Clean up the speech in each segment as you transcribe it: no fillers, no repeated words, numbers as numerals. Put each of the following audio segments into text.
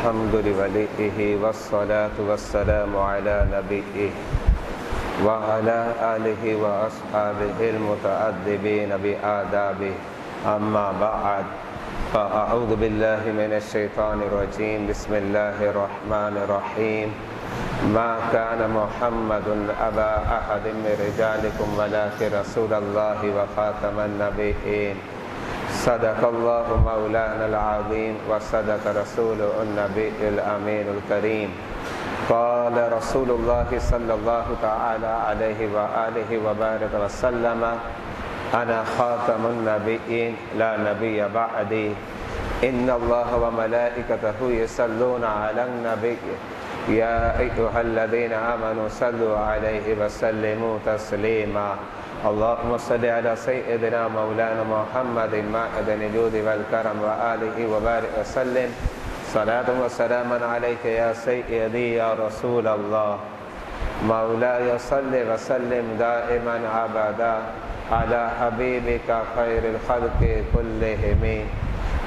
الحمد لوليه والصلاة والسلام على نبيه وعلى آله وأصحابه المتأدبين بآدابه أما بعد فأعوذ بالله من الشيطان الرجيم بسم الله الرحمن الرحيم ما كان محمد أبا أحد من رجالكم ولكن رسول الله وخاتم النبيين صدق الله مولانا العظيم وصدق رسوله النبي الأمين الكريم قال رسول الله صلى الله تعالى عليه وآله وبارك وسلم أنا خاتم النبيين لا نبي بعدي إن الله وملائكته يصلون على النبي يا أيها الذين آمنوا صلوا عليه وسلموا تسليما اللهم صل على سيدنا مولانا محمد معدن الجود والكرم وآله وبارك وسلم صلاة وسلاما عليك يا سيدي يا رسول الله مولاي صل وسلم دائما أبدا على حبيبك خير الخلق كلهم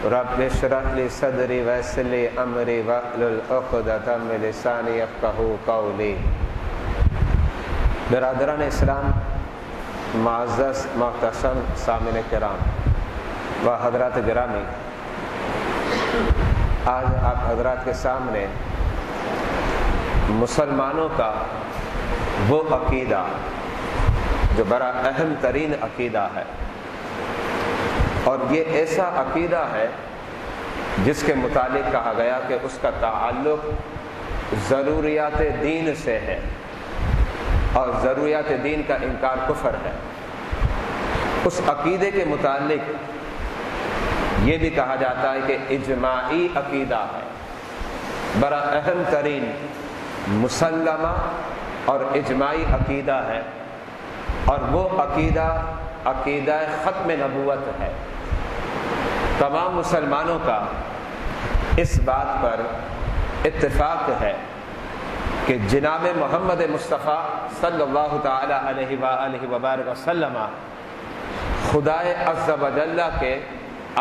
رب اشرح لي صدري ويسر لي امري واحلل عقدة من لساني يفقهوا قولي. برادران اسلام، معزز محتشم سامعین کرام و حضرات گرامی، آج آپ حضرات کے سامنے مسلمانوں کا وہ عقیدہ جو بڑا اہم ترین عقیدہ ہے، اور یہ ایسا عقیدہ ہے جس کے متعلق کہا گیا کہ اس کا تعلق ضروریات دین سے ہے، اور ضروریات دین کا انکار کفر ہے۔ اس عقیدے کے متعلق یہ بھی کہا جاتا ہے کہ اجماعی عقیدہ ہے، بڑا اہم ترین مسلمہ اور اجماعی عقیدہ ہے، اور وہ عقیدہ ختم نبوت ہے۔ تمام مسلمانوں کا اس بات پر اتفاق ہے کہ جناب محمد مصطفیٰ صلی اللہ تعالی علیہ وآلہ وبارک وسلم خدائے عز و جل کے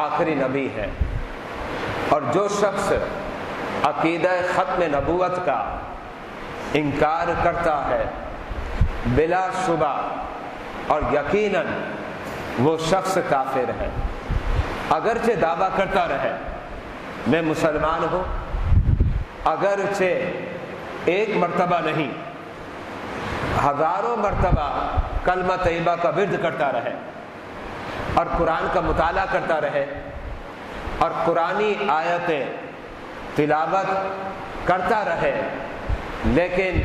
آخری نبی ہے، اور جو شخص عقیدہ ختم نبوت کا انکار کرتا ہے بلا شبہ اور یقیناً وہ شخص کافر ہے، اگرچہ دعویٰ کرتا رہے میں مسلمان ہوں، اگرچہ ایک مرتبہ نہیں ہزاروں مرتبہ کلمہ طیبہ کا ورد کرتا رہے، اور قرآن کا مطالعہ کرتا رہے، اور قرآنی آیتیں تلاوت کرتا رہے، لیکن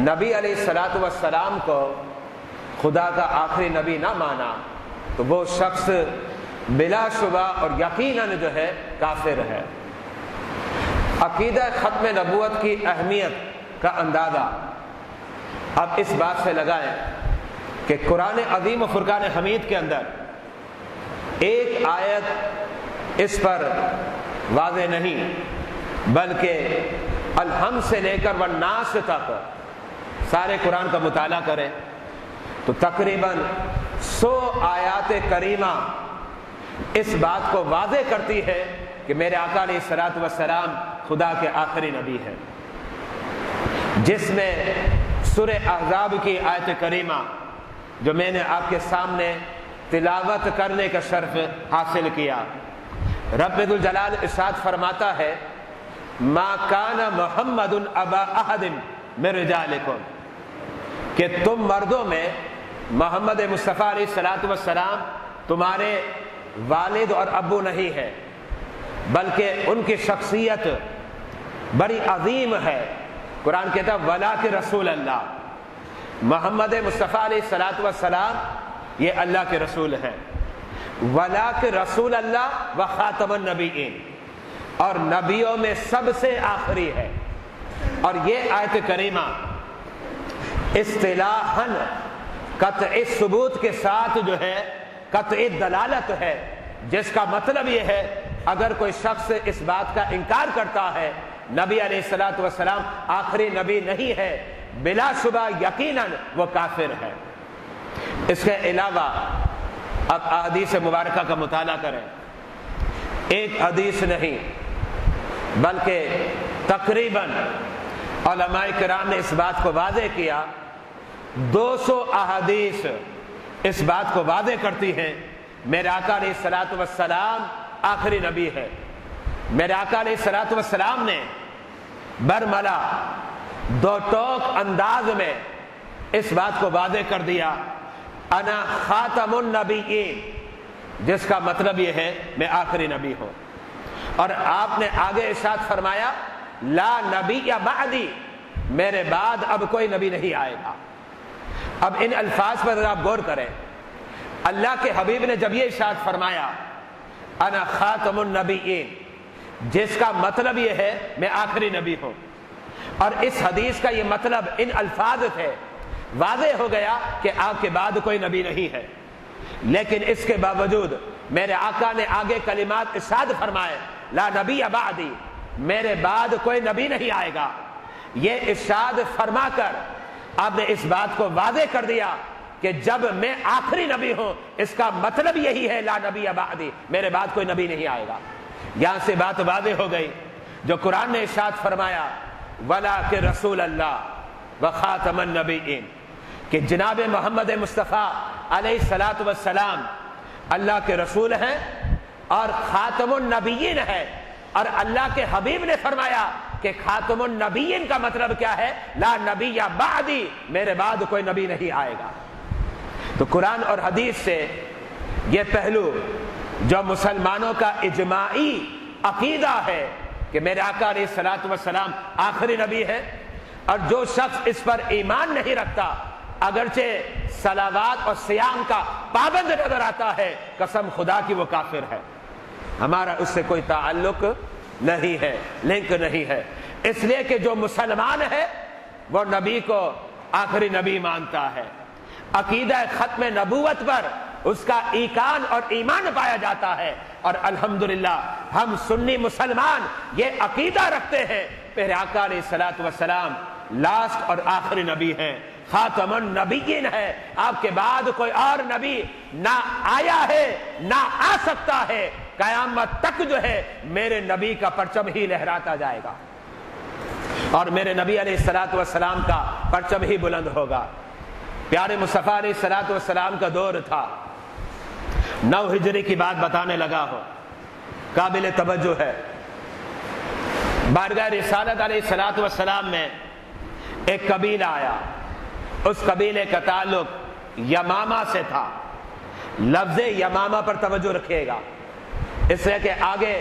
نبی علیہ الصلوۃ والسلام کو خدا کا آخری نبی نہ مانا تو وہ شخص بلا شبہ اور یقیناً جو ہے کافر ہے۔ عقیدہ ختم نبوت کی اہمیت کا اندازہ اب اس بات سے لگائیں کہ قرآن عظیم و فرقان حمید کے اندر ایک آیت اس پر واضح نہیں، بلکہ الحمد سے لے کر والناس تک سارے قرآن کا مطالعہ کریں تو تقریباً 100 آیات کریمہ اس بات کو واضح کرتی ہے کہ میرے آقا علیہ الصلوۃ والسلام خدا کے آخری نبی ہیں، جس میں سورہ احزاب کی آیت کریمہ جو میں نے آپ کے سامنے تلاوت کرنے کا شرف حاصل کیا، رب ذوالجلال ارشاد فرماتا ہے ما کان محمد ابا احد من رجالکم، کہ تم مردوں میں محمد مصطفیٰ علیہ الصلوۃ والسلام تمہارے والد اور ابو نہیں ہے، بلکہ ان کی شخصیت بڑی عظیم ہے۔ قرآن کہتا ہے ولاکن رسول اللہ، محمد مصطفیٰ علیہ الصلوۃ والسلام یہ اللہ کے رسول ہیں، ولاکن رسول اللہ و خاتم النبیین، اور نبیوں میں سب سے آخری ہے۔ اور یہ آیت کریمہ اصطلاحاً قطعی ثبوت کے ساتھ جو ہے قطعی دلالت ہے، جس کا مطلب یہ ہے اگر کوئی شخص اس بات کا انکار کرتا ہے نبی علیہ الصلوۃ والسلام آخری نبی نہیں ہے، بلا شبہ یقیناً وہ کافر ہے۔ اس کے علاوہ اب احادیث مبارکہ کا مطالعہ کریں، ایک حدیث نہیں بلکہ تقریباً علماء کرام نے اس بات کو واضح کیا، 200 احادیث اس بات کو واضح کرتی ہیں میرے آقا علیہ الصلوۃ والسلام آخری نبی ہے۔ میرے آقا علیہ الصلوۃ والسلام نے برملا دو ٹوک انداز میں اس بات کو واضح کر دیا، انا خاتم النبیین، جس کا مطلب یہ ہے میں آخری نبی ہوں۔ اور آپ نے آگے ارشاد فرمایا لا نبی یا بعدی، میرے بعد اب کوئی نبی نہیں آئے گا۔ اب ان الفاظ پر آپ غور کریں، اللہ کے حبیب نے جب یہ ارشاد فرمایا انا خاتم النبیین، جس کا مطلب یہ ہے میں آخری نبی ہوں، اور اس حدیث کا یہ مطلب ان الفاظ سے واضح ہو گیا کہ آپ کے بعد کوئی نبی نہیں ہے، لیکن اس کے باوجود میرے آقا نے آگے کلمات ارشاد فرمائے لا نبی بعدی، میرے بعد کوئی نبی نہیں آئے گا۔ یہ ارشاد فرما کر آپ نے اس بات کو واضح کر دیا کہ جب میں آخری نبی ہوں اس کا مطلب یہی ہے لا نبی بعدی، میرے بعد کوئی نبی نہیں آئے گا۔ یہاں سے بات واضح ہو گئی جو قرآن نے ارشاد فرمایا وَلَٰكِن رسول اللہ وخاتم النبیین، کہ جناب محمد مصطفیٰ علیہ الصلوۃ والسلام اللہ کے رسول ہیں اور خاتم النبیین ہے، اور اللہ کے حبیب نے فرمایا کہ خاتم النبیین کا مطلب کیا ہے؟ لا نبی بعدی، میرے بعد کوئی نبی نہیں آئے گا۔ تو قرآن اور حدیث سے یہ پہلو جو مسلمانوں کا اجماعی عقیدہ ہے کہ میرے آقا علیہ الصلوۃ والسلام آخری نبی ہے، اور جو شخص اس پر ایمان نہیں رکھتا اگرچہ صلوات اور صیام کا پابند نظر آتا ہے، قسم خدا کی وہ کافر ہے، ہمارا اس سے کوئی تعلق نہیں ہے، لنک نہیں ہے، اس لیے کہ جو مسلمان ہے وہ نبی کو آخری نبی مانتا ہے، عقیدہ ختم نبوت پر اس کا ایقان اور ایمان پایا جاتا ہے، اور الحمدللہ ہم سنی مسلمان یہ عقیدہ رکھتے ہیں میرے آقا علیہ الصلوۃ والسلام لاسٹ اور آخری نبی ہیں، خاتم النبیین ہے، آپ کے بعد کوئی اور نبی نہ آیا ہے نہ آ سکتا ہے، قیامت تک جو ہے میرے نبی کا پرچم ہی لہراتا جائے گا، اور میرے نبی علیہ الصلوۃ والسلام کا پرچم ہی بلند ہوگا۔ پیارے مصطفیٰ علیہ الصلوۃ والسلام کا دور تھا، 9 ہجری کی بات بتانے لگا ہوں، قابل توجہ ہے۔ بارگاہ رسالت علیہ الصلوۃ والسلام میں ایک قبیلہ آیا، اس قبیلے کا تعلق یمامہ سے تھا۔ لفظ یمامہ پر توجہ رکھیے گا، اس لیے کہ آگے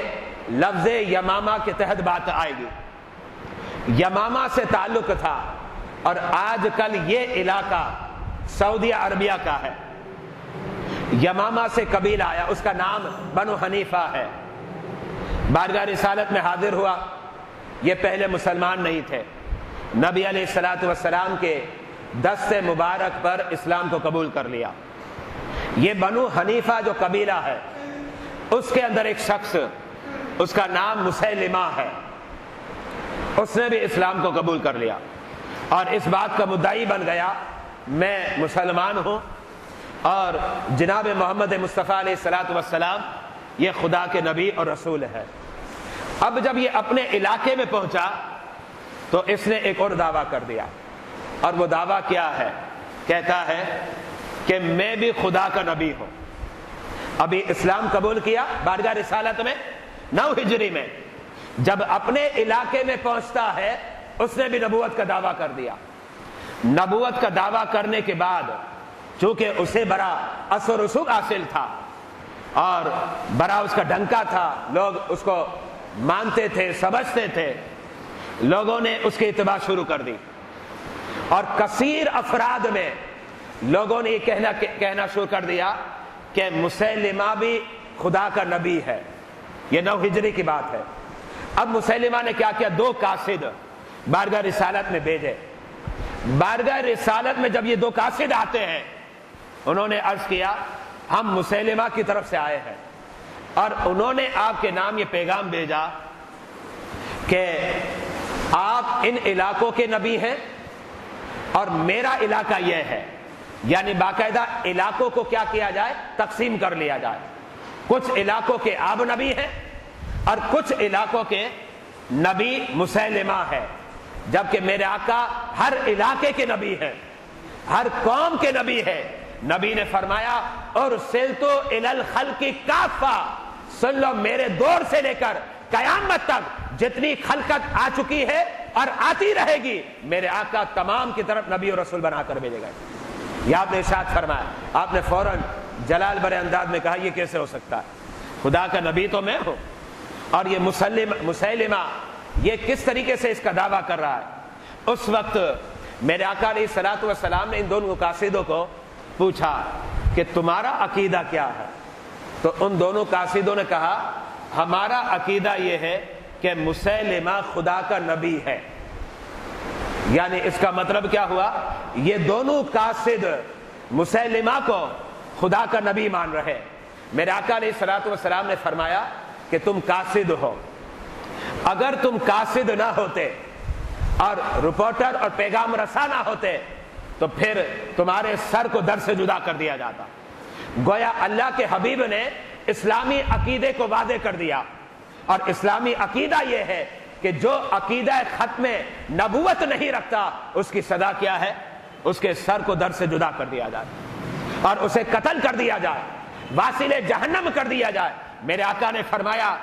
لفظ یمامہ کے تحت بات آئے گی۔ یمامہ سے تعلق تھا، اور آج کل یہ علاقہ سعودی عربیہ کا ہے۔ یمامہ سے قبیلہ آیا، اس کا نام بنو حنیفہ ہے، بارگاہ رسالت میں حاضر ہوا۔ یہ پہلے مسلمان نہیں تھے، نبی علیہ الصلوۃ والسلام کے دست مبارک پر اسلام کو قبول کر لیا۔ یہ بنو حنیفہ جو قبیلہ ہے اس کے اندر ایک شخص، اس کا نام مسیلمہ ہے، اس نے بھی اسلام کو قبول کر لیا اور اس بات کا مدعی بن گیا میں مسلمان ہوں اور جناب محمد مصطفیٰ علیہ الصلوۃ والسلام یہ خدا کے نبی اور رسول ہے۔ اب جب یہ اپنے علاقے میں پہنچا تو اس نے ایک اور دعویٰ کر دیا، اور وہ دعویٰ کیا ہے؟ کہتا ہے کہ میں بھی خدا کا نبی ہوں۔ ابھی اسلام قبول کیا بارگاہ رسالت میں 9 ہجری میں، جب اپنے علاقے میں پہنچتا ہے اس نے بھی نبوت کا دعویٰ کر دیا۔ نبوت کا دعویٰ کرنے کے بعد چونکہ اسے بڑا اثر و رسوخ حاصل تھا اور بڑا اس کا ڈنکا تھا، لوگ اس کو مانتے تھے، سمجھتے تھے، لوگوں نے اس کی اتباع شروع کر دی، اور کثیر افراد میں لوگوں نے یہ کہنا شروع کر دیا کہ مسیلمہ بھی خدا کا نبی ہے۔ یہ 9 ہجری کی بات ہے۔ اب مسیلمہ نے کیا کیا؟ 2 قاصد بارگاہ رسالت میں بھیجے۔ بارگاہ رسالت میں جب یہ 2 قاصد آتے ہیں، انہوں نے عرض کیا ہم مسیلمہ کی طرف سے آئے ہیں، اور انہوں نے آپ کے نام یہ پیغام بھیجا کہ آپ ان علاقوں کے نبی ہیں اور میرا علاقہ یہ ہے، یعنی باقاعدہ علاقوں کو کیا کیا جائے؟ تقسیم کر لیا جائے۔ کچھ علاقوں کے آپ نبی ہیں اور کچھ علاقوں کے نبی مسیلمہ ہے، جبکہ میرے آقا ہر علاقے کے نبی ہیں، ہر قوم کے نبی ہے۔ نبی نے فرمایا ارسلت الی الخلق کافہ، سن لو میرے دور سے لے کر قیامت تک جتنی خلقت آ چکی ہے اور آتی رہے گی، میرے آقا تمام کی طرف نبی اور رسول بنا کر بھیجے گئے۔ یہ آپ نے ارشاد فرمایا۔ آپ نے فوراً جلال بھرے انداز میں کہا یہ کیسے ہو سکتا ہے، خدا کا نبی تو میں ہوں، اور یہ مسیلمہ یہ کس طریقے سے اس کا دعویٰ کر رہا ہے۔ اس وقت میرے آقا علیہ الصلوۃ والسلام نے ان دونوں قاصدوں کو پوچھا کہ تمہارا عقیدہ کیا ہے؟ تو ان دونوں قاصدوں نے کہا ہمارا عقیدہ یہ ہے کہ مسیلمہ خدا کا نبی ہے۔ یعنی اس کا مطلب کیا ہوا، یہ دونوں قاصد مسیلمہ کو خدا کا نبی مان رہے۔ میرے آقا علیہ الصلوۃ والسلام نے فرمایا کہ تم قاصد ہو، اگر تم قاصد نہ ہوتے اور رپورٹر اور پیغام رساں نہ ہوتے تو پھر تمہارے سر کو در سے جدا کر دیا جاتا۔ گویا اللہ کے حبیب نے اسلامی عقیدے کو واضح کر دیا، اور اسلامی عقیدہ یہ ہے کہ جو عقیدہ ختم نبوت نہیں رکھتا اس کی سزا کیا ہے، اس کے سر کو در سے جدا کر دیا جائے اور اسے قتل کر دیا جائے، واصل جہنم کر دیا جائے۔ میرے آقا نے فرمایا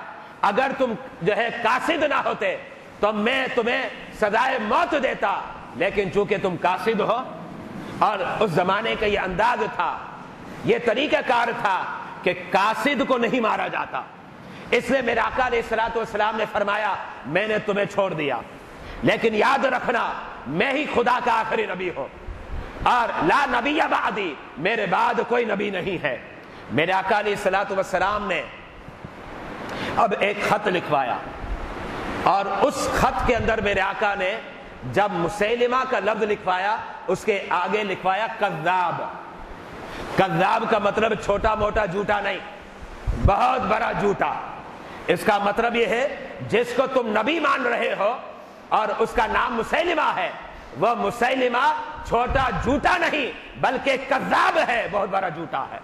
اگر تم جو ہے قاصد نہ ہوتے تو میں تمہیں سزائے موت دیتا، لیکن چونکہ تم قاصد ہو، اور اس زمانے کا یہ انداز تھا، یہ طریقہ کار تھا کہ قاصد کو نہیں مارا جاتا، اس لیے میرے آقا علیہ الصلوۃ والسلام نے فرمایا میں نے تمہیں چھوڑ دیا، لیکن یاد رکھنا میں ہی خدا کا آخری نبی ہوں، اور لا نبی بعدی، میرے بعد کوئی نبی نہیں ہے۔ میرے آقا علیہ الصلوۃ والسلام نے اب ایک خط لکھوایا، اور اس خط کے اندر میرے آقا نے جب مسیلمہ کا لفظ لکھوایا اس کے آگے لکھوایا کذاب۔ کذاب کا مطلب چھوٹا موٹا جھوٹا نہیں، بہت بڑا جھوٹا۔ اس کا مطلب یہ ہے جس کو تم نبی مان رہے ہو اور اس کا نام مسیلمہ ہے، وہ مسیلمہ چھوٹا جھوٹا نہیں بلکہ کذاب ہے، بہت بڑا جھوٹا ہے۔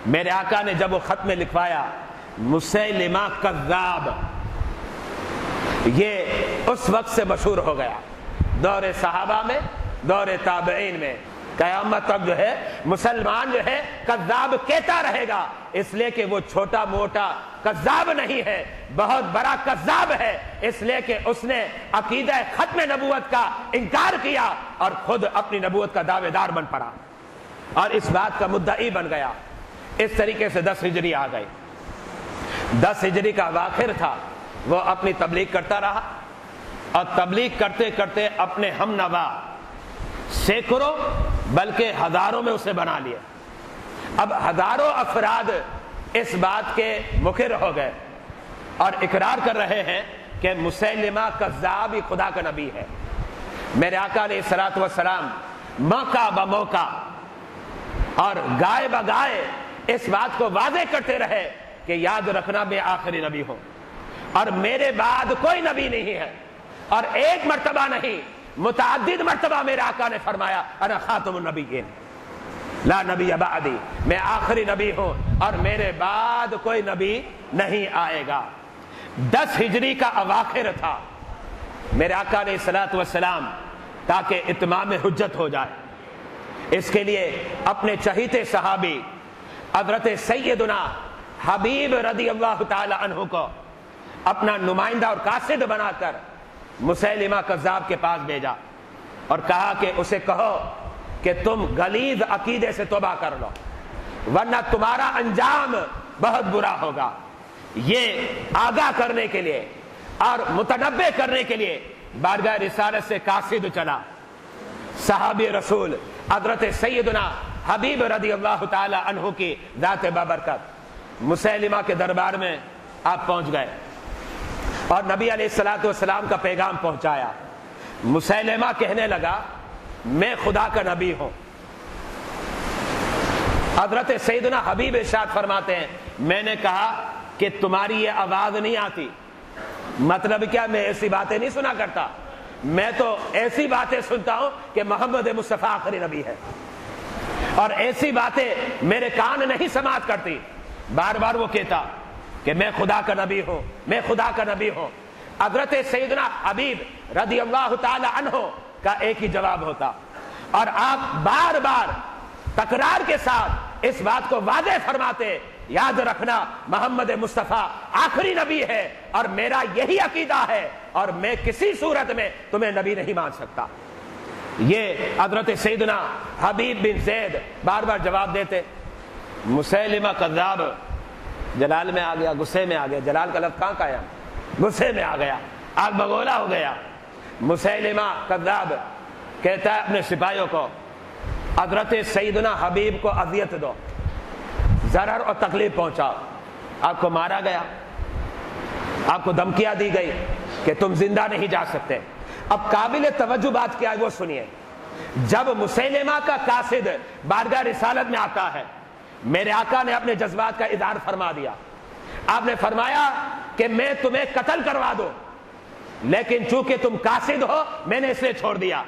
میرے آقا نے جب وہ خط میں لکھوایا مسیلمہ کذاب، یہ اس وقت سے مشہور ہو گیا، دور صحابہ میں، دور تابعین میں، قیامت تک جو ہے مسلمان جو ہے کذاب کہتا رہے گا، اس لیے کہ وہ چھوٹا موٹا کذاب نہیں ہے، بہت بڑا کذاب ہے، اس لیے کہ اس نے عقیدہ ختم نبوت کا انکار کیا اور خود اپنی نبوت کا دعوے دار بن پڑا اور اس بات کا مدعی بن گیا۔ اس طریقے سے 10 ہجری آ گئی۔ 10 ہجری کا اواخر تھا، وہ اپنی تبلیغ کرتا رہا، اور تبلیغ کرتے کرتے اپنے ہم نوا سینکڑوں بلکہ ہزاروں میں اسے بنا لیا۔ اب ہزاروں افراد اس بات کے مقر ہو گئے اور اقرار کر رہے ہیں کہ مسیلمہ کذاب ہی خدا کا نبی ہے۔ میرے آقا علیہ الصلوۃ والسلام موقع بموقع اور گائے بگائے اس بات کو واضح کرتے رہے کہ یاد رکھنا میں آخری نبی ہوں اور میرے بعد کوئی نبی نہیں ہے، اور ایک مرتبہ نہیں متعدد مرتبہ میرے آقا نے فرمایا انا خاتم النبیین لا نبی بعدی، میں آخری نبی ہوں اور میرے بعد کوئی نبی نہیں آئے گا۔ 10 ہجری کا اواخر تھا۔ میرے آقا علیہ الصلوۃ والسلام تاکہ اتمام حجت ہو جائے اس کے لیے اپنے چہیتے صحابی حضرت سیدنا حبیب رضی اللہ تعالی عنہ کو اپنا نمائندہ اور قاصد بنا کر مسیلمہ کذاب کے پاس بھیجا اور کہا کہ اسے کہو کہ تم غلیظ عقیدے سے توبہ کر لو ورنہ تمہارا انجام بہت برا ہوگا۔ یہ آگاہ کرنے کے لیے اور متنبہ کرنے کے لیے بارگاہ رسالت سے قاصد چلا، صحابی رسول حضرت سیدنا حبیب رضی اللہ تعالی عنہ کی ذات بابرکت مسیلمہ کے دربار میں آپ پہنچ گئے اور نبی علیہ الصلوۃ والسلام کا پیغام پہنچایا۔ مسیلمہ کہنے لگا میں خدا کا نبی ہوں۔ حضرت سیدنا حبیب ارشاد فرماتے ہیں میں نے کہا کہ تمہاری یہ آواز نہیں آتی، مطلب کیا؟ میں ایسی باتیں نہیں سنا کرتا، میں تو ایسی باتیں سنتا ہوں کہ محمد مصطفیٰ آخری نبی ہے، اور ایسی باتیں میرے کان نہیں سماعت کرتی۔ بار بار وہ کہتا کہ میں خدا کا نبی ہوں، میں خدا کا نبی ہوں۔ حضرت سیدنا حبیب رضی اللہ تعالی عنہ کا ایک ہی جواب ہوتا، اور آپ بار بار تکرار کے ساتھ اس بات کو واضح فرماتے، یاد رکھنا محمد مصطفیٰ آخری نبی ہے اور میرا یہی عقیدہ ہے، اور میں کسی صورت میں تمہیں نبی نہیں مان سکتا۔ یہ حضرت سیدنا حبیب بن زید بار بار جواب دیتے۔ مسیلمہ کذاب جلال میں آ گیا، غصے میں آ گیا، جلال کا لفظ کہاں کا آیا، غصے میں آ گیا، آگ بگولا ہو گیا۔ مسیلمہ کذاب کہتا ہے اپنے سپاہیوں کو، حضرت سیدنا حبیب کو اذیت دو، ضرر اور تکلیف پہنچاؤ، آپ کو مارا گیا، آپ کو دھمکیاں دی گئی کہ تم زندہ نہیں جا سکتے۔ اب قابل توجہ بات کیا ہے وہ سنیے۔ جب مسیلمہ کا قاصد بارگاہ رسالت میں آتا ہے، میرے آقا نے اپنے جذبات کا اظہار فرما دیا۔ آپ نے فرمایا کہ میں تمہیں قتل کروا دوں، لیکن چونکہ تم قاصد ہو میں نے اس لیے چھوڑ دیا۔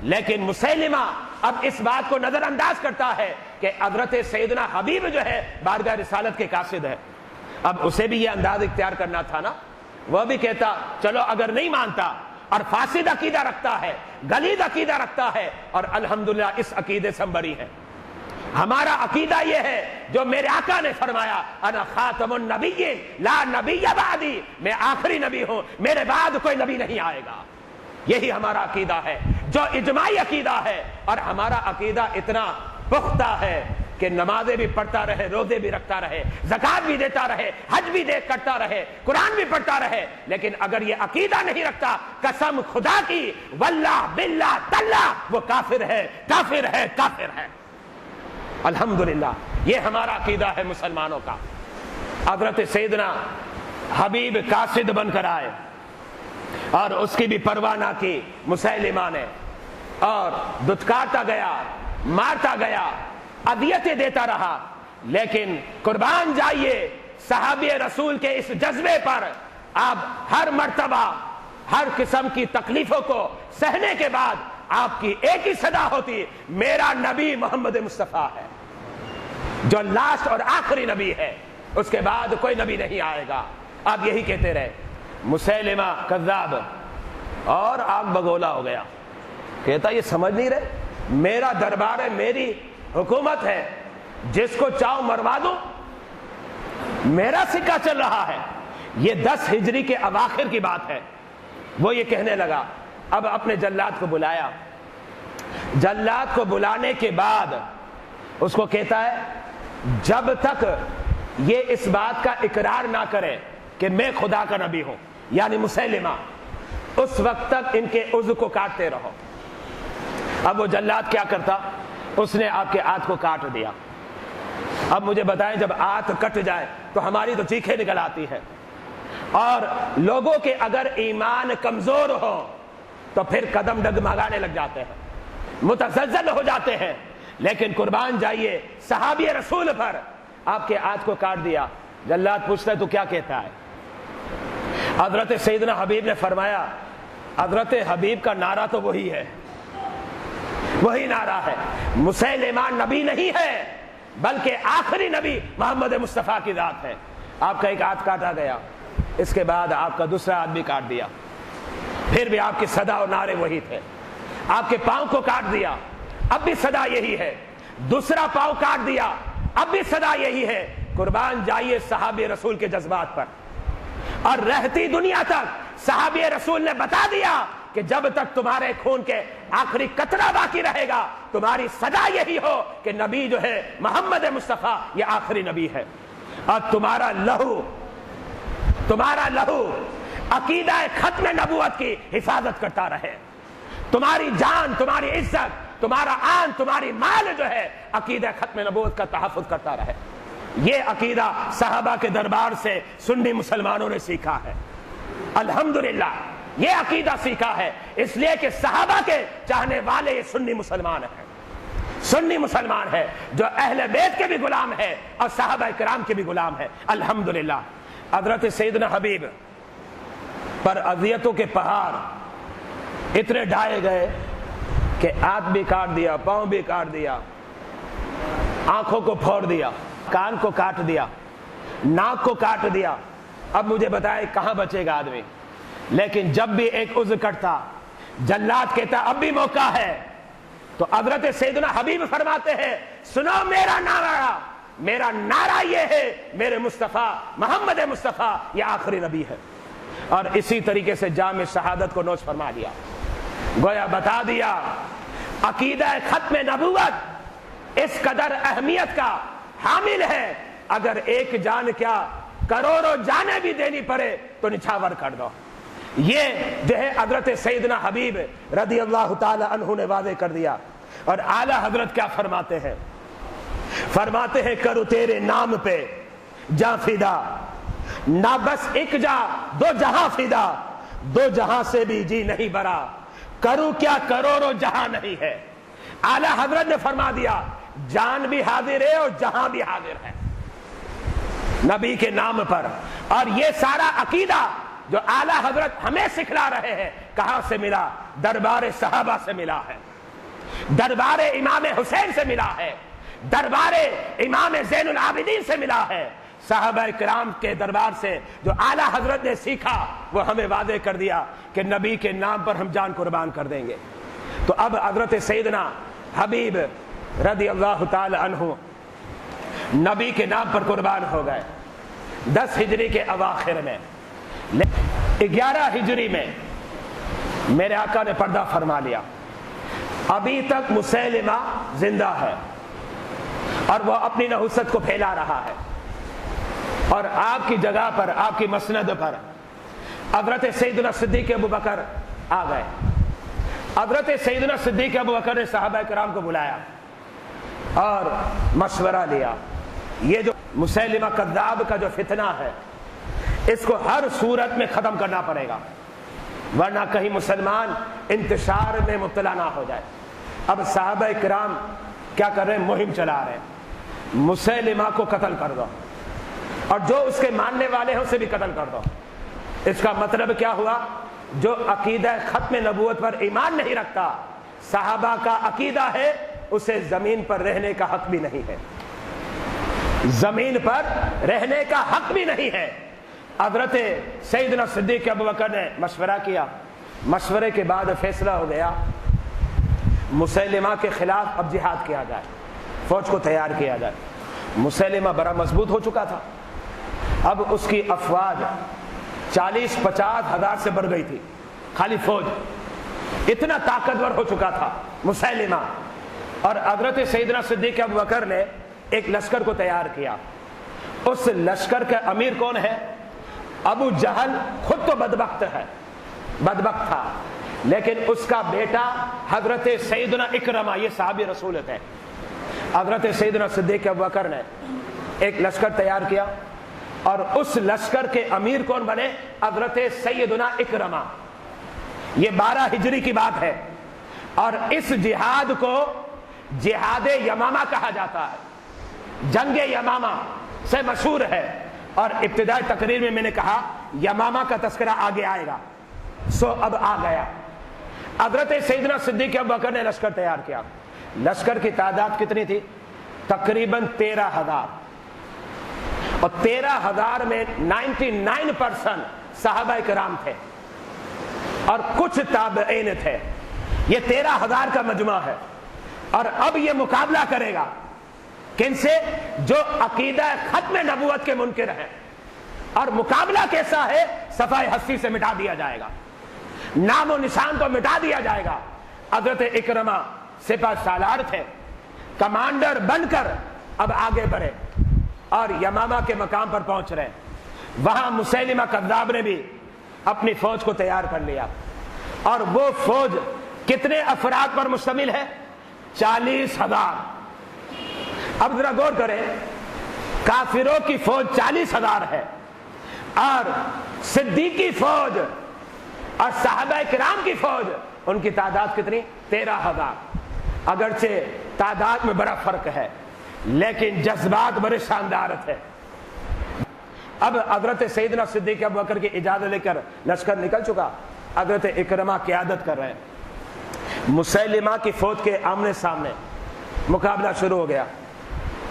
لیکن مسیلمہ اب اس بات کو نظر انداز کرتا ہے کہ حضرت سیدنا حبیب جو ہے بارگاہ رسالت کے قاصد ہے۔ اب اسے بھی یہ انداز اختیار کرنا تھا نا، وہ بھی کہتا چلو اگر نہیں مانتا اور فاسد عقیدہ رکھتا ہے، غلیظ عقیدہ رکھتا ہے، اور الحمدللہ اس عقیدے سے ہم بری ہیں۔ ہمارا عقیدہ یہ ہے جو میرے آقا نے فرمایا، انا خاتم النبیین لا نبی بعدی، میں آخری نبی ہوں، میرے بعد کوئی نبی نہیں آئے گا۔ یہی ہمارا عقیدہ ہے جو اجماعی عقیدہ ہے، اور ہمارا عقیدہ اتنا پختہ ہے کہ نمازیں بھی پڑھتا رہے، روزے بھی رکھتا رہے، زکات بھی دیتا رہے، حج بھی کرتا رہے، قرآن بھی پڑھتا رہے، لیکن اگر یہ عقیدہ نہیں رکھتا، قسم خدا کی واللہ باللہ تاللہ وہ کافر ہے، کافر ہے، کافر ہے۔ الحمدللہ یہ ہمارا عقیدہ ہے مسلمانوں کا۔ حضرت سیدنا حبیب قاصد بن کر آئے اور اس کی بھی پرواہ نہ کی مسیلمہ نے، اور دھتکارتا گیا، مارتا گیا، اذیتیں دیتا رہا، لیکن قربان جائیے صحابی رسول کے اس جذبے پر آپ ہر مرتبہ ہر قسم کی تکلیفوں کو سہنے کے بعد آپ کی ایک ہی صدا ہوتی، میرا نبی محمد مصطفیٰ ہے جو لاسٹ اور آخری نبی ہے، اس کے بعد کوئی نبی نہیں آئے گا۔ آپ یہی کہتے رہے۔ مسیلمہ کذاب اور آگ بگولا ہو گیا، کہتا یہ سمجھ نہیں رہے، میرا دربار ہے، میری حکومت ہے، جس کو چاہو مروا دو، میرا سکہ چل رہا ہے۔ یہ 10 ہجری کے اواخر کی بات ہے۔ وہ یہ کہنے لگا، اب اپنے جلاد کو بلایا، جلاد کو بلانے کے بعد اس کو کہتا ہے جب تک یہ اس بات کا اقرار نہ کرے کہ میں خدا کا نبی ہوں، یعنی مسیلمہ، اس وقت تک ان کے عضو کو کاٹتے رہو۔ اب وہ جلاد کیا کرتا، اس نے آپ کے ہاتھ کو کاٹ دیا۔ اب مجھے بتائیں جب ہاتھ کٹ جائے تو ہماری تو چیخیں نکل آتی ہے، اور لوگوں کے اگر ایمان کمزور ہو تو پھر قدم ڈگمگانے لگ جاتے ہیں، متزلزل ہو جاتے ہیں۔ لیکن قربان جائیے صحابی رسول پر آپ کے ہاتھ کو کاٹ دیا۔ جلاد پوچھتا ہے تو کیا کہتا ہے؟ حضرت سیدنا حبیب نے فرمایا، حضرت حبیب کا نعرہ تو وہی ہے، وہی نعرہ ہے، مسیلمہ نبی نہیں ہے بلکہ آخری نبی محمد مصطفیٰ کی ذات ہے۔ آپ کا ایک ہاتھ کاٹا گیا، اس کے بعد آپ کا دوسرا ہاتھ بھی کاٹ دیا، پھر بھی آپ کی صدا اور نعرے وہی تھے۔ آپ کے پاؤں کو کاٹ دیا، اب بھی صدا یہی ہے، دوسرا پاؤں کاٹ دیا، اب بھی صدا یہی ہے۔ قربان جائیے صحابی رسول کے جذبات پر، اور رہتی دنیا تک صحابی رسول نے بتا دیا کہ جب تک تمہارے خون کے آخری قطرہ باقی رہے گا تمہاری صدا یہی ہو کہ نبی جو ہے محمد مصطفیٰ یہ آخری نبی ہے، اور تمہارا لہو عقیدہ ختم نبوت کی حفاظت کرتا رہے، تمہاری جان، تمہاری عزت، تمہارا آن، تمہاری مال جو ہے عقیدہ ختم نبوت کا تحفظ کرتا رہے۔ یہ عقیدہ صحابہ کے دربار سے سنی مسلمانوں نے سیکھا ہے، الحمدللہ یہ عقیدہ سیکھا ہے، اس لیے کہ صحابہ کے چاہنے والے یہ سنی مسلمان ہیں، سنی مسلمان ہے جو اہل بیت کے بھی غلام ہے اور صحابہ کرام کے بھی غلام ہے، الحمدللہ۔ حضرت سیدنا حبیب پر اذیتوں کے پہاڑ اتنے ڈھائے گئے کہ ہاتھ بھی کاٹ دیا، پاؤں بھی کاٹ دیا، آنکھوں کو پھوڑ دیا، کان کو کاٹ دیا، ناک کو کاٹ دیا۔ اب مجھے بتائے کہاں بچے گا آدمی؟ لیکن جب بھی ایک عذر کٹتا جلاد کہتا اب بھی موقع ہے، تو حضرت سیدنا حبیب فرماتے ہیں سنو میرا نعرہ یہ ہے، میرے مصطفیٰ محمد مصطفیٰ یہ آخری نبی ہے۔ اور اسی طریقے سے جام شہادت کو نوش فرما دیا، گویا بتا دیا عقیدہ ختم نبوت اس قدر اہمیت کا حامل ہے، اگر ایک جان کیا کروڑوں جانیں بھی دینی پڑے تو نچھاور کر دو۔ یہ جو ہے حضرت سیدنا حبیب رضی اللہ تعالی عنہ نے واضح کر دیا۔ اور اعلی حضرت کیا فرماتے ہیں؟ فرماتے ہیں کرو تیرے نام پہ جاں فدا، نہ بس ایک جا دو جہاں فدا، دو جہاں سے بھی جی نہیں برا، کروں کیا کروڑوں جہاں نہیں ہے۔ اعلی حضرت نے فرما دیا جان بھی حاضر ہے اور جہاں بھی حاضر ہے نبی کے نام پر۔ اور یہ سارا عقیدہ جو اعلی حضرت ہمیں سکھلا رہے ہیں کہاں سے ملا؟ دربار صحابہ سے ملا ہے، دربار امام حسین سے ملا ہے، دربار امام زین العابدین سے ملا ہے، صحابہ کرام کے دربار سے جو اعلی حضرت نے سیکھا وہ ہمیں واضح کر دیا کہ نبی کے نام پر ہم جان قربان کر دیں گے۔ تو اب حضرت سیدنا حبیب رضی اللہ تعالی عنہ نبی کے نام پر قربان ہو گئے 10 ہجری کے اواخر میں۔ 11 ہجری میں میرے آقا نے پردہ فرما لیا، ابھی تک مسیلمہ زندہ ہے اور وہ اپنی نحوست کو پھیلا رہا ہے، اور آپ کی جگہ پر آپ کی مسند پر حضرت سیدنا صدیق ابوبکر آ گئے۔ حضرت سیدنا صدیق ابوبکر نے صحابہ کرام کو بلایا اور مشورہ لیا، یہ جو مسیلمہ کذاب کا جو فتنہ ہے اس کو ہر صورت میں ختم کرنا پڑے گا، ورنہ کہیں مسلمان انتشار میں مبتلا نہ ہو جائے۔ اب صحابہ کرام کیا کر رہے ہیں؟ مہم چلا رہے ہیں، مسیلمہ کو قتل کر دو اور جو اس کے ماننے والے ہیں اسے بھی قتل کر دو۔ اس کا مطلب کیا ہوا؟ جو عقیدہ ختم نبوت پر ایمان نہیں رکھتا، صحابہ کا عقیدہ ہے، اسے زمین پر رہنے کا حق بھی نہیں ہے، زمین پر رہنے کا حق بھی نہیں ہے۔ حضرت سیدنا صدیق ابوبکر نے مشورہ کیا، مشورے کے بعد فیصلہ ہو گیا مسیلمہ کے خلاف اب جہاد کیا جائے، فوج کو تیار کیا جائے۔ مسیلمہ بڑا مضبوط ہو چکا تھا، اب اس کی افواج 40-50 ہزار سے بڑھ گئی تھی، خالی فوج، اتنا طاقتور ہو چکا تھا مسیلمہ۔ اور حضرت سیدنا صدیق ابوبکر نے ایک لشکر کو تیار کیا، اس لشکر کا امیر کون ہے؟ ابو جہل خود تو بدبخت تھا، لیکن اس کا بیٹا حضرت سیدنا اکرمہ، یہ صحابی رسول تھے۔ حضرت سیدنا صدیق ابوبکر نے ایک لشکر تیار کیا اور اس لشکر کے امیر کون بنے؟ حضرت سیدنا اکرمہ۔ یہ 12 ہجری کی بات ہے، اور اس جہاد کو جہاد یمامہ کہا جاتا ہے، جنگ یمامہ سے مشہور ہے۔ اور ابتدائی تقریر میں نے کہا یمامہ کا تذکرہ آگے آئے گا، سو اب آ گیا۔ حضرت سیدنا صدیق ابوبکر نے لشکر تیار کیا، لشکر کی تعداد کتنی تھی؟ تقریباً 13,000، اور 13,000 میں 99% صحابہ کرام تھے اور کچھ تابعین تھے۔ یہ 13,000 کا مجمع ہے، اور اب یہ مقابلہ کرے گا کن سے؟ جو عقیدہ ختم نبوت کے منکر ہیں۔ اور مقابلہ کیسا ہے؟ صفحہ ہستی سے مٹا دیا جائے گا، نام و نشان کو مٹا دیا جائے گا۔ حضرت اکرمہ سپہ سالار تھے، کمانڈر بن کر اب آگے بڑھے اور یمامہ کے مقام پر پہنچ رہے۔ وہاں مسیلمہ کذاب نے بھی اپنی فوج کو تیار کر لیا، اور وہ فوج کتنے افراد پر مشتمل ہے؟ 40,000۔ اب ذرا غور کریں، کافروں کی فوج 40,000 ہے، اور صدیقی فوج اور صحابہ کرام کی فوج ان کی تعداد کتنی؟ 13,000۔ اگرچہ تعداد میں بڑا فرق ہے لیکن جذبات بڑے شاندار تھے۔ اب حضرت سیدنا صدیق ابوبکر کی اجازت لے کر لشکر نکل چکا، حضرت اکرمہ قیادت کر رہے ہیں، مسیلمہ کی فوج کے آمنے سامنے مقابلہ شروع ہو گیا۔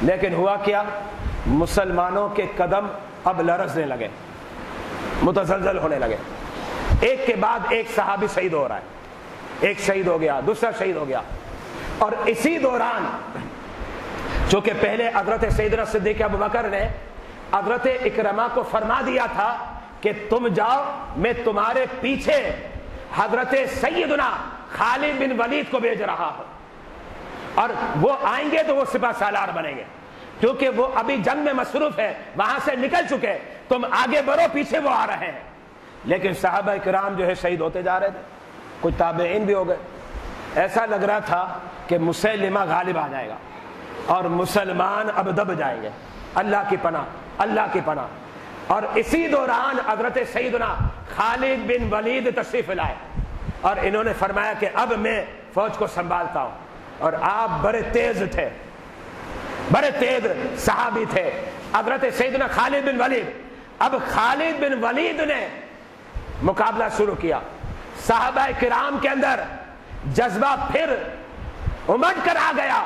لیکن ہوا کیا؟ مسلمانوں کے قدم اب لرزنے لگے، متزلزل ہونے لگے۔ ایک کے بعد ایک صحابی شہید ہو رہا ہے. ایک شہید ہو گیا, دوسرا شہید ہو گیا. اور اسی دوران چونکہ پہلے حضرت سیدنا صدیق ابوبکر نے حضرت اکرمہ کو فرما دیا تھا کہ تم جاؤ, میں تمہارے پیچھے حضرت سیدنا خالد بن ولید کو بھیج رہا ہوں, اور وہ آئیں گے تو وہ سپہ سالار بنیں گے, کیونکہ وہ ابھی جنگ میں مصروف ہے, وہاں سے نکل چکے, تم آگے بڑھو, پیچھے وہ آ رہے ہیں. لیکن صحابہ کرام جو ہے شہید ہوتے جا رہے تھے, کچھ تابعین بھی ہو گئے. ایسا لگ رہا تھا کہ مسیلمہ غالب آ جائے گا اور مسلمان اب دب جائیں گے. اللہ کی پناہ, اللہ کی پناہ. اور اسی دوران حضرت سیدنا خالد بن ولید تشریف لائے اور انہوں نے فرمایا کہ اب میں فوج کو سنبھالتا ہوں. اور آپ بڑے تیز تھے, بڑے تیز صحابی تھے حضرت سیدنا خالد بن ولید. اب خالد بن ولید نے مقابلہ شروع کیا. صحابہ کرام کے اندر جذبہ پھر امڈ کر آ گیا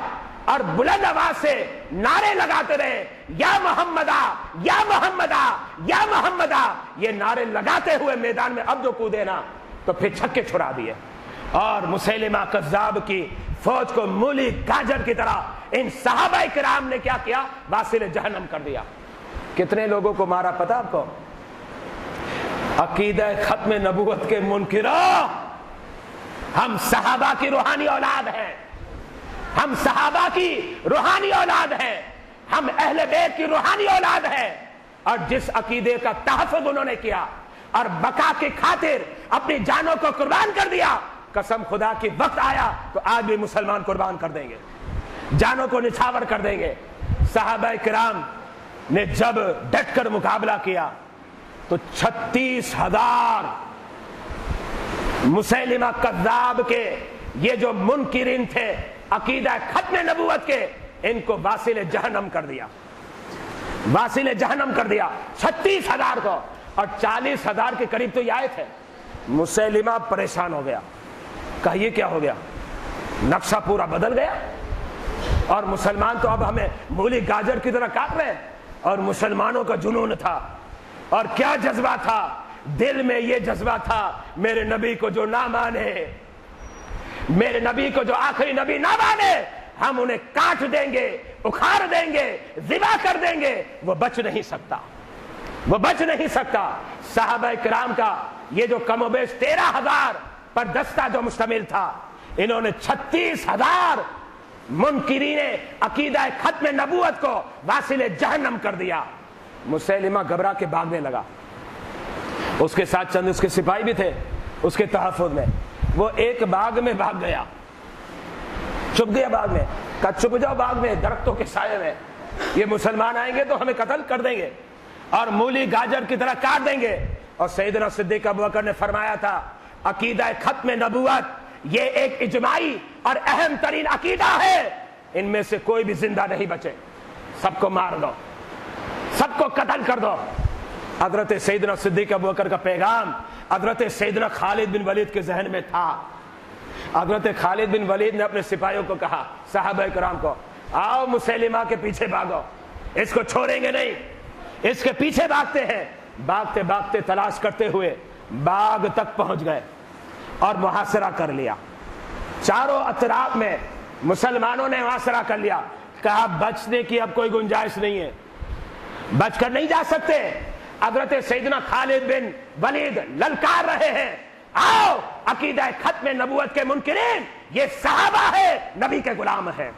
اور بلند آواز سے نعرے لگاتے رہے, یا محمدہ, یا محمدہ, یا محمدہ. یہ نعرے لگاتے ہوئے میدان میں اب جو کودے نا تو پھر چھکے چھڑا دیے, اور مسیلمہ کذاب کی فوج کو مولی گاجر کی طرح ان صحابہ کرام نے کیا کیا, واصل جہنم کر دیا. کتنے لوگوں کو مارا پتا آپ کو؟ عقیدہ ختم نبوت کے منکروں, ہم صحابہ کی روحانی اولاد ہیں, ہم صحابہ کی روحانی اولاد ہیں, ہم اہل بیت کی روحانی اولاد ہیں. اور جس عقیدے کا تحفظ انہوں نے کیا اور بقا کی خاطر اپنی جانوں کو قربان کر دیا, قسم خدا کی وقت آیا تو آج بھی مسلمان قربان کر دیں گے, جانوں کو نچھاور کر دیں گے. صحابہ کرام نے جب ڈٹ کر مقابلہ کیا تو 36,000 مسیلمہ کذاب کے یہ جو منکرین تھے عقیدہ ختم نبوت کے, ان کو واصل جہنم کر دیا, واصل جہنم کر دیا 36,000 کو. اور 40,000 کے قریب تو یہ آئے تھے. مسیلمہ پریشان ہو گیا, کہا یہ کیا ہو گیا, نقشہ پورا بدل گیا, اور مسلمان تو اب ہمیں مولی گاجر کی طرح کاٹ رہے ہیں. اور مسلمانوں کا جنون تھا, اور کیا جذبہ تھا دل میں, یہ جذبہ تھا میرے نبی کو جو نہ مانے, میرے نبی کو جو آخری نبی نہ مانے, ہم انہیں کاٹ دیں گے, اکھاڑ دیں گے, ذبح کر دیں گے, وہ بچ نہیں سکتا, وہ بچ نہیں سکتا. صحابہ کرام کا یہ جو کم و بیش 13,000 پر دستہ جو مشتمل تھا, انہوں نے 36,000 منکرین عقیدہ ختم نبوت کو واصل جہنم کر دیا. مسیلمہ گھبرا کے بھاگنے لگا, اس کے ساتھ چند اس کے سپاہی بھی تھے اس کے تحفظ میں. وہ ایک باغ میں بھاگ گیا, چھپ گیا باغ میں, کہا چھپ جاؤ باغ میں درختوں کے سائے میں, یہ مسلمان آئیں گے تو ہمیں قتل کر دیں گے اور مولی گاجر کی طرح کاٹ دیں گے. اور سیدنا صدیق ابوبکر نے فرمایا تھا عقیدہ ختم نبوت یہ ایک اجماعی اور اہم ترین عقیدہ ہے, ان میں سے کوئی بھی زندہ نہیں بچے, سب کو مار دو, سب کو قتل کر دو. حضرت سیدنا صدیق ابوبکر کا پیغام حضرت سیدنا خالد بن ولید کے ذہن میں تھا. حضرت خالد بن ولید نے اپنے سپاہیوں کو کہا, صحابہ کرام کو, آؤ مسیلمہ کے پیچھے بھاگو, اس کو چھوڑیں گے نہیں, اس کے پیچھے بھاگتے ہیں. بھاگتے بھاگتے تلاش کرتے ہوئے باغ تک پہنچ گئے اور محاصرہ کر لیا. چاروں اطراف میں مسلمانوں نے محاصرہ کر لیا. کہا بچنے کی اب کوئی گنجائش نہیں ہے, بچ کر نہیں جا سکتے. حضرت سیدنا خالد بن ولید للکار رہے ہیں, آؤ عقیدہ ختم نبوت کے منکرین, یہ صحابہ ہے, نبی کے غلام ہیں,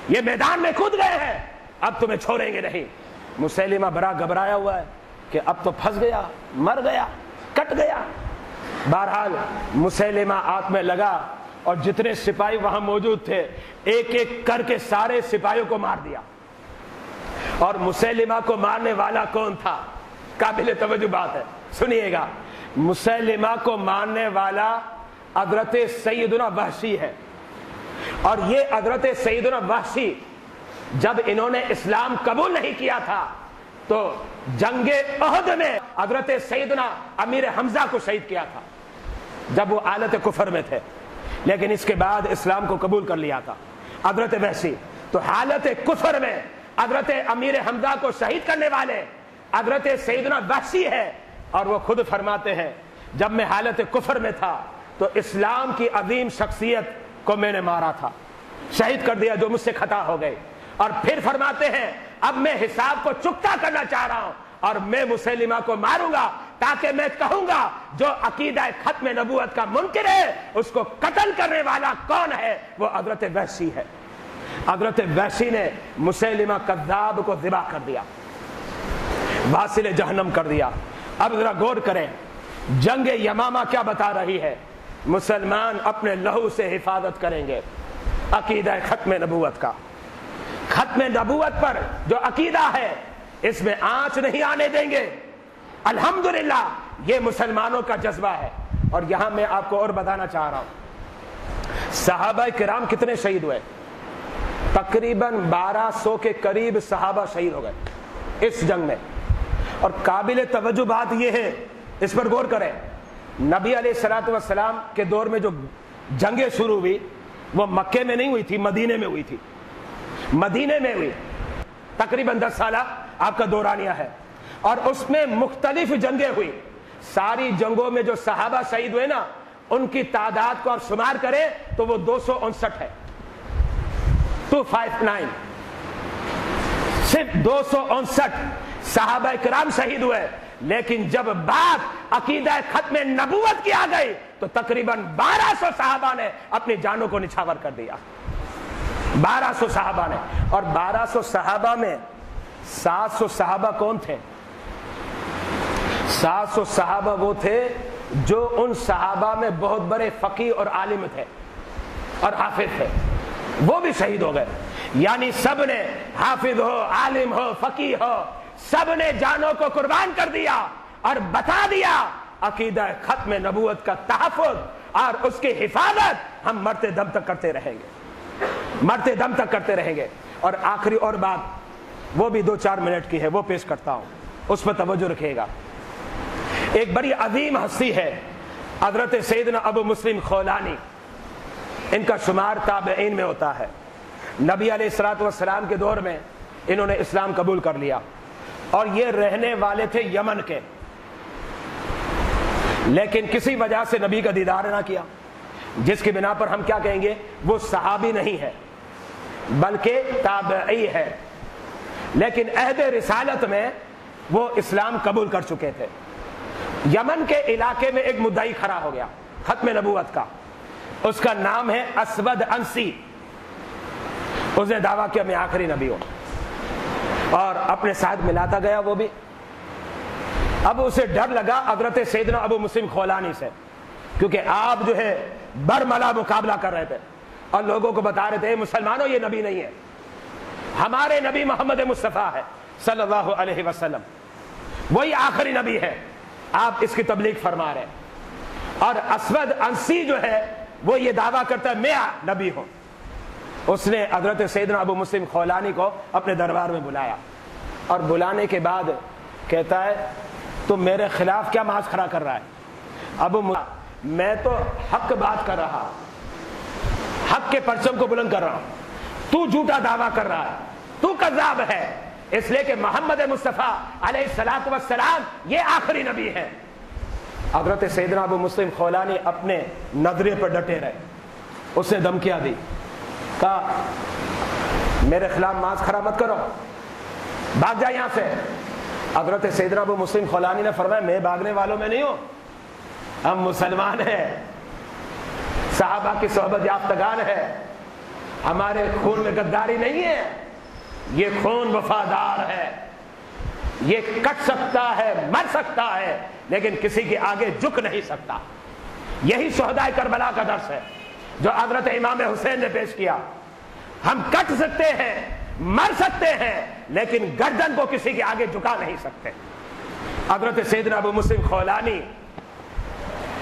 یہ میدان میں کود گئے ہیں, اب تمہیں چھوڑیں گے نہیں. مسیلمہ بڑا گھبرایا ہوا ہے کہ اب تو پھنس گیا, مر گیا, کٹ گیا. بہرحال مسیلمہ آگ میں لگا اور جتنے سپاہی وہاں موجود تھے ایک ایک کر کے سارے سپاہیوں کو مار دیا. اور مسیلمہ کو مارنے والا کون تھا؟ قابل توجہ بات ہے, سنیے گا. مسیلمہ کو مارنے والا حضرت سیدنا وحشی ہے. اور یہ حضرت سیدنا وحشی جب انہوں نے اسلام قبول نہیں کیا تھا تو جنگ احد میں حضرت سیدنا امیر حمزہ کو شہید کیا تھا جب وہ حالت کفر میں تھے, لیکن اس کے بعد اسلام کو قبول کر لیا تھا حضرت وحشی. تو حالت کفر میں حضرت امیر حمزہ کو شہید کرنے والے حضرت سیدنا وحشی ہے. اور وہ خود فرماتے ہیں جب میں حالت کفر میں تھا تو اسلام کی عظیم شخصیت کو میں نے مارا تھا، شہید کر دیا جو مجھ سے خطا ہو گئے۔ اور پھر فرماتے ہیں اب میں حساب کو چکتا کرنا چاہ رہا ہوں اور میں مسیلمہ کو ماروں گا تاکہ میں کہوں گا جو عقیدہ ختم نبوت کا منکر ہے اس کو قتل کرنے والا کون ہے، وہ حضرت وحشی ہے۔ حضرت وحشی نے مسیلمہ کذاب کو ذبح کر دیا، واصل جہنم کر دیا۔ اب ذرا غور کریں، جنگ یمامہ کیا بتا رہی ہے؟ مسلمان اپنے لہو سے حفاظت کریں گے عقیدہ ختم نبوت کا۔ ختم نبوت پر جو عقیدہ ہے اس میں آنچ نہیں آنے دیں گے۔ الحمدللہ یہ مسلمانوں کا جذبہ ہے۔ اور یہاں میں آپ کو اور بتانا چاہ رہا ہوں، صحابہ کرام کتنے شہید ہوئے؟ تقریباً 1200 کے قریب صحابہ شہید ہو گئے اس جنگ میں۔ اور قابل توجہ بات یہ ہے، اس پر غور کریں، نبی علیہ الصلوۃ والسلام کے دور میں جو جنگیں شروع ہوئی وہ مکے میں نہیں ہوئی تھی، مدینے میں ہوئی تھی۔ مدینے میں ہوئی، تقریباً 10 سالہ آپ کا دورانیہ ہے، اور اس میں مختلف جنگیں ہوئی۔ ساری جنگوں میں جو صحابہ شہید ہوئے نا ان کی تعداد کو آپ شمار کریں تو وہ 259 ہے، 259، صرف 259 صحابہ کرام شہید ہوئے۔ لیکن جب بات عقیدہ ختم نبوت کی آ گئی تو تقریباً 1200 صحابہ نے اپنی جانوں کو نچھاور کر دیا، 1200 صحابہ نے۔ اور 1200 صحابہ میں 700 صحابہ کون تھے؟ 700 صحابہ وہ تھے جو ان صحابہ میں بہت بڑے فقیہ اور عالم تھے اور حافظ تھے، وہ بھی شہید ہو گئے۔ یعنی سب نے، حافظ ہو، عالم ہو، فقیہ ہو، سب نے جانوں کو قربان کر دیا اور بتا دیا عقیدہ ختم نبوت کا تحفظ اور اس کی حفاظت ہم مرتے دم تک کرتے رہیں گے، مرتے دم تک کرتے رہیں گے۔ اور آخری اور بات، وہ بھی 2-4 منٹ کی ہے، وہ پیش کرتا ہوں، اس پر توجہ رکھیے گا۔ ایک بڑی عظیم ہستی ہے حضرت سیدنا ابو مسلم خولانی، ان کا شمار تابعین میں ہوتا ہے۔ نبی علیہ الصلوۃ والسلام کے دور میں انہوں نے اسلام قبول کر لیا اور یہ رہنے والے تھے یمن کے، لیکن کسی وجہ سے نبی کا دیدار نہ کیا، جس کی بنا پر ہم کیا کہیں گے، وہ صحابی نہیں ہے بلکہ تابعی ہے، لیکن عہد رسالت میں وہ اسلام قبول کر چکے تھے۔ یمن کے علاقے میں ایک مدعی کھڑا ہو گیا ختم نبوت کا، اس کا نام ہے اسود انسی۔ اس نے دعویٰ کیا میں آخری نبی ہوں اور اپنے ساتھ ملاتا گیا وہ بھی۔ اب اسے ڈر لگا حضرت سیدنا ابو مسلم خولانی سے، کیونکہ آپ جو ہے برملا مقابلہ کر رہے تھے اور لوگوں کو بتا رہے تھے مسلمانوں یہ نبی نہیں ہے، ہمارے نبی محمد مصطفیٰ ہے صلی اللہ علیہ وسلم، وہی آخری نبی ہے، آپ اس کی تبلیغ فرما رہے ہیں۔ اور اسود انسی جو ہے وہ یہ دعویٰ کرتا ہے میں نبی ہوں۔ اس نے حضرت سیدنا ابو مسلم خولانی کو اپنے دربار میں بلایا اور بلانے کے بعد کہتا ہے تم میرے خلاف کیا ماس کھڑا کر رہا ہے؟ میں تو حق بات کر رہا، حق کے پرچم کو بلند کر رہا ہوں، تو جھوٹا دعویٰ کر رہا ہے، تو کذاب ہے، اس لیے کہ محمد مصطفیٰ علیہ الصلوۃ والسلام یہ آخری نبی ہے۔ حضرت سیدنا ابو مسلم خولانی اپنے نظریے پر ڈٹے رہے، اس نے دھمکیاں دی، کہا میرے خلاف ماس کھڑا مت کرو، بھاگ جا یہاں سے۔ حضرت سیدنا ابو مسلم خولانی نے فرمایا میں بھاگنے والوں میں نہیں ہوں، ہم مسلمان ہیں، صحابہ کی صحبت یافتگان ہے، ہمارے خون میں غداری نہیں ہے، یہ خون وفادار ہے، یہ کٹ سکتا ہے، مر سکتا ہے، لیکن کسی کے آگے جھک نہیں سکتا۔ یہی شہداء کربلا کا درس ہے جو حضرت امام حسین نے پیش کیا۔ ہم کٹ سکتے ہیں، مر سکتے ہیں، لیکن گردن کو کسی کے آگے جھکا نہیں سکتے۔ حضرت سیدنا ابو مسلم خولانی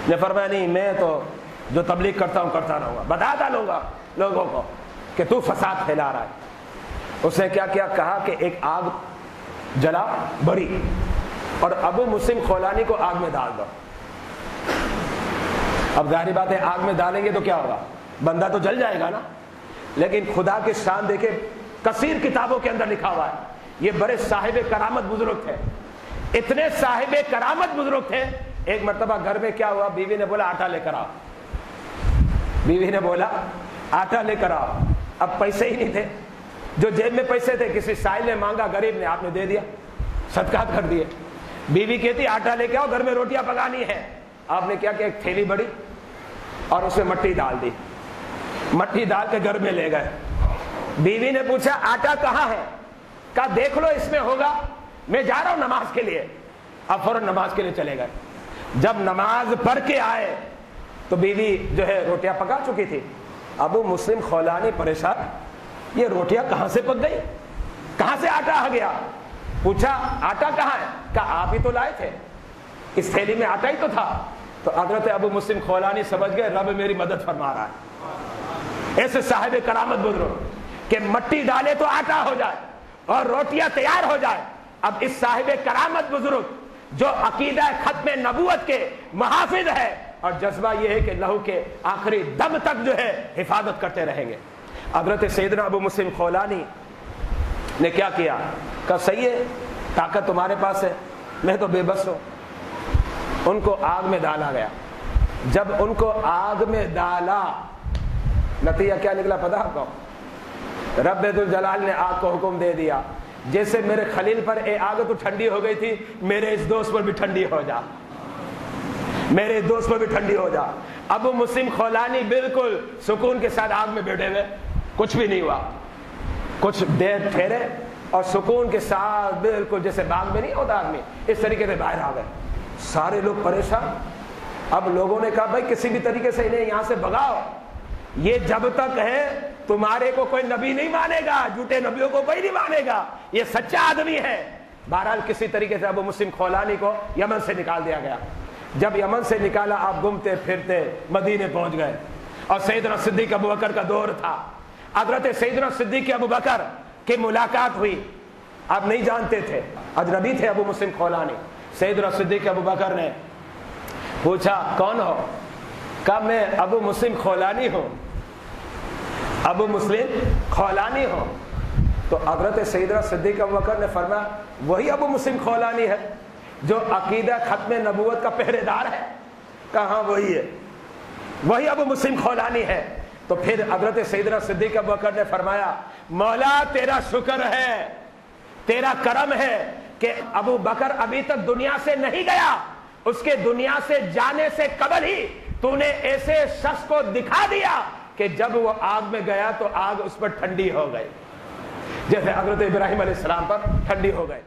نے فرمایا نہیں میں تو جو تبلیغ کرتا ہوں کرتا رہوں گا، بتاتا رہوں گا لوگوں کو کہ تو فساد پھیلا رہا ہے۔ اس نے کیا کیا، کہا کہ ایک آگ جلا بڑی اور ابو مسلم خولانی کو آگ میں ڈال دو۔ اب ظاہری بات ہے آگ میں ڈالیں گے تو کیا ہوگا، بندہ تو جل جائے گا نا، لیکن خدا کی شان دیکھے کثیر کتابوں کے اندر لکھا ہوا ہے یہ بڑے صاحب کرامت بزرگ تھے، اتنے صاحب کرامت بزرگ تھے ایک مرتبہ گھر میں کیا ہوا، بیوی نے بولا آٹا لے کر آؤ، بیوی نے بولا آٹا لے کر آؤ۔ اب پیسے ہی نہیں تھے، جو جیب میں پیسے تھے کسی سائل نے مانگا، غریب نے، آپ نے دے دیا، صدقات کر دیے۔ بیوی کہتی آٹا لے کے آؤ، گھر میں روٹیاں پکانی ہے۔ آپ نے کیا کہ ایک تھیلی بڑی اور اس میں مٹی ڈال دی، مٹی ڈال کے گھر میں لے گئے۔ بیوی نے پوچھا آٹا کہاں ہے؟ کہا دیکھ لو اس میں ہوگا، میں جا رہا ہوں نماز کے لیے۔ اب فوراً نماز کے لیے چلے گئے۔ جب نماز پڑھ کے آئے تو بیوی جو ہے روٹیاں پکا چکی تھی۔ ابو مسلم خولانی پریشان، یہ روٹیاں کہاں سے پک گئی، کہاں سے آٹا آ گیا؟ پوچھا آٹا کہاں ہے؟ کہا آپ ہی تو لائے تھے، اس تھیلی میں آٹا ہی تو تھا۔ تو حضرت ابو مسلم خولانی سمجھ گئے رب میری مدد فرما رہا ہے۔ ایسے صاحب کرامت بزرگ کہ مٹی ڈالے تو آٹا ہو جائے اور روٹیاں تیار ہو جائے۔ اب اس صاحب کرامت بزرگ جو عقیدہ ختم نبوت کے محافظ ہے، اور جذبہ یہ ہے کہ لہو کے آخری دم تک جو ہے حفاظت کرتے رہیں گے۔ حضرت سیدنا ابو مسلم خولانی نے کیا کیا؟ کہا صحیح ہے، طاقت تمہارے پاس ہے، میں تو بے بس ہوں۔ ان کو آگ میں ڈالا گیا۔ جب ان کو آگ میں ڈالا، نتیجہ کیا نکلا پتہ آپ کو؟ رب ذوالجلال نے آگ کو حکم دے دیا، جیسے میرے خلیل پر اے آگ تو ٹھنڈی ہو گئی تھی، میرے اس دوست پر بھی ٹھنڈی ہو جا، میرے اس دوست پر بھی ٹھنڈی ہو جا۔ ابو مسلم خولانی بالکل سکون کے ساتھ آگ میں بیٹھے ہوئے، کچھ بھی نہیں ہوا۔ کچھ دیر ٹھہرے اور سکون کے ساتھ بالکل جیسے باغ میں نہیں ہوتا آدمی، اس طریقے سے باہر آ گئے۔ سارے لوگ پریشان۔ اب لوگوں نے کہا بھائی کسی بھی طریقے سے انہیں یہاں سے بھگاؤ، یہ جب تک ہے تمہارے کو کوئی نبی نہیں مانے گا، جھوٹے نبیوں کو کوئی نہیں مانے گا، یہ سچا آدمی ہے۔ بہرحال کسی طریقے سے ابو مسلم خولانی کو یمن سے نکال دیا گیا۔ جب یمن سے نکالا، آپ گھومتے پھرتے مدینے پہنچ گئے، اور سیدنا صدیق ابو بکر کا دور تھا۔ حضرت سیدنا صدیق ابو بکر کی ملاقات ہوئی، آپ نہیں جانتے تھے، اجنبی تھے ابو مسلم خولانی۔ سیدنا صدیق ابو بکر نے پوچھا کون ہو؟ کہا میں ابو مسلم خولانی ہوں، ابو مسلم خولانی ہوں۔ تو حضرت سیدنا صدیق ابو بکر نے فرمایا وہی ابو مسلم خولانی ہے جو عقیدہ ختم نبوت کا پہرے دار ہے؟ کہاں وہی ہے، وہی ابو مسلم خولانی ہے۔ تو پھر حضرت سیدنا صدیق ابو بکر نے فرمایا مولا تیرا شکر ہے، تیرا کرم ہے کہ ابو بکر ابھی تک دنیا سے نہیں گیا، اس کے دنیا سے جانے سے قبل ہی تو نے ایسے شخص کو دکھا دیا کہ جب وہ آگ میں گیا تو آگ اس پر ٹھنڈی ہو گئی، جیسے حضرت ابراہیم علیہ السلام پر ٹھنڈی ہو گئے۔